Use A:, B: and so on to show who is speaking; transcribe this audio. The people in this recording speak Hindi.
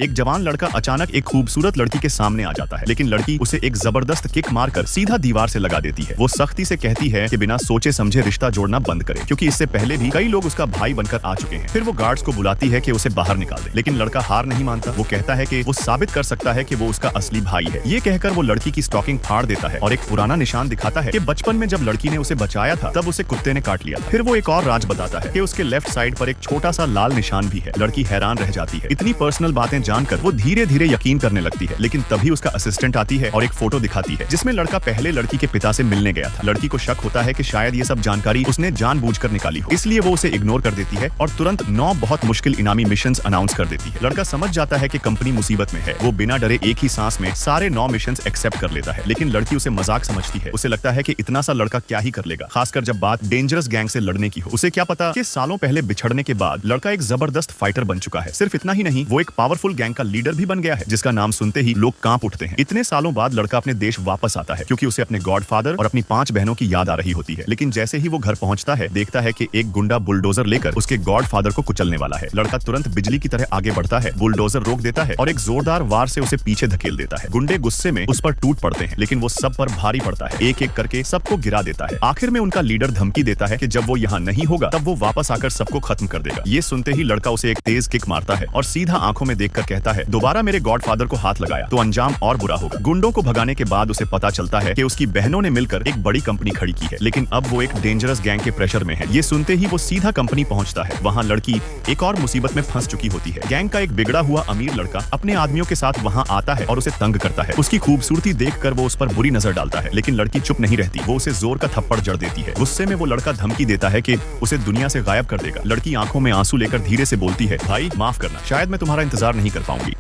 A: एक जवान लड़का अचानक एक खूबसूरत लड़की के सामने आ जाता है, लेकिन लड़की उसे एक जबरदस्त किक मारकर सीधा दीवार से लगा देती है। वो सख्ती से कहती है कि बिना सोचे समझे रिश्ता जोड़ना बंद करे, क्योंकि इससे पहले भी कई लोग उसका भाई बनकर आ चुके हैं। फिर वो गार्ड्स को बुलाती है कि उसे बाहर निकाल दे, लेकिन लड़का हार नहीं मानता। वो कहता है कि वो साबित कर सकता है कि वो उसका असली भाई है। ये कहकर वो लड़की की स्टॉकिंग फाड़ देता है और एक पुराना निशान दिखाता है कि बचपन में जब लड़की ने उसे बचाया था तब उसे कुत्ते ने काट लिया था। फिर वो एक और राज बताता है कि उसके लेफ्ट साइड पर एक छोटा सा लाल निशान भी है। लड़की हैरान रह जाती है। इतनी पर्सनल बातें जानकर वो धीरे धीरे यकीन करने लगती है, लेकिन तभी उसका असिस्टेंट आती है और एक फोटो दिखाती है जिसमें लड़का पहले लड़की के पिता से मिलने गया था। लड़की को शक होता है कि शायद ये सब जानकारी उसने जानबूझकर निकाली हो, इसलिए वो उसे इग्नोर कर देती है और तुरंत 9 बहुत मुश्किल इनामी मिशंस अनाउंस कर देती है। लड़का समझ जाता है कि कंपनी मुसीबत में है। वो बिना डरे एक ही सांस में सारे 9 मिशंस एक्सेप्ट कर लेता है, लेकिन लड़की उसे मजाक समझती है। उसे लगता है कि इतना सा लड़का क्या ही कर लेगा, खासकर जब बात डेंजरस गैंग से लड़ने की हो। उसे क्या पता कि सालों पहले बिछड़ने के बाद लड़का एक जबरदस्त फाइटर बन चुका है। सिर्फ इतना ही नहीं, वो एक पावरफुल गैंग का लीडर भी बन गया है, जिसका नाम सुनते ही लोग कांप उठते हैं। इतने सालों बाद लड़का अपने देश वापस आता है, क्योंकि उसे अपने गॉडफादर और अपनी 5 बहनों की याद आ रही होती है। लेकिन जैसे ही वो घर पहुंचता है, देखता है कि एक गुंडा बुलडोजर लेकर उसके गॉडफादर को कुचलने वाला है। लड़का तुरंत बिजली की तरह आगे बढ़ता है, बुलडोजर रोक देता है और एक जोरदार वार से उसे पीछे धकेल देता है। गुंडे गुस्से में उस पर टूट पड़ते हैं, लेकिन वो सब पर भारी पड़ता है, एक एक करके सबको गिरा देता है। आखिर में उनका लीडर धमकी देता है कि जब वो यहाँ नहीं होगा तब वो वापस आकर सबको खत्म कर देगा। ये सुनते ही लड़का उसे एक तेज किक मारता है और सीधा आंखों में देखकर कहता है, दोबारा मेरे गॉडफादर को हाथ लगाया तो अंजाम और बुरा होगा। गुंडों को भगाने के बाद उसे पता चलता है कि उसकी बहनों ने मिलकर एक बड़ी कंपनी खड़ी की है, लेकिन अब वो एक डेंजरस गैंग के प्रेशर में है। ये सुनते ही वो सीधा कंपनी पहुंचता है। वहाँ लड़की एक और मुसीबत में फंस चुकी होती है। गैंग का एक बिगड़ा हुआ अमीर लड़का अपने आदमियों के साथ वहाँ आता है और उसे तंग करता है। उसकी खूबसूरती देखकर वो उस पर बुरी नजर डालता है, लेकिन लड़की चुप नहीं रहती। वो उसे जोर का थप्पड़ जड़ देती है। गुस्से में वो लड़का धमकी देता है कि उसे दुनिया से गायब कर देगा। लड़की आंखों में आंसू लेकर धीरे से बोलती है, भाई माफ करना, शायद मैं तुम्हारा इंतजार नहीं कर पाऊंगी।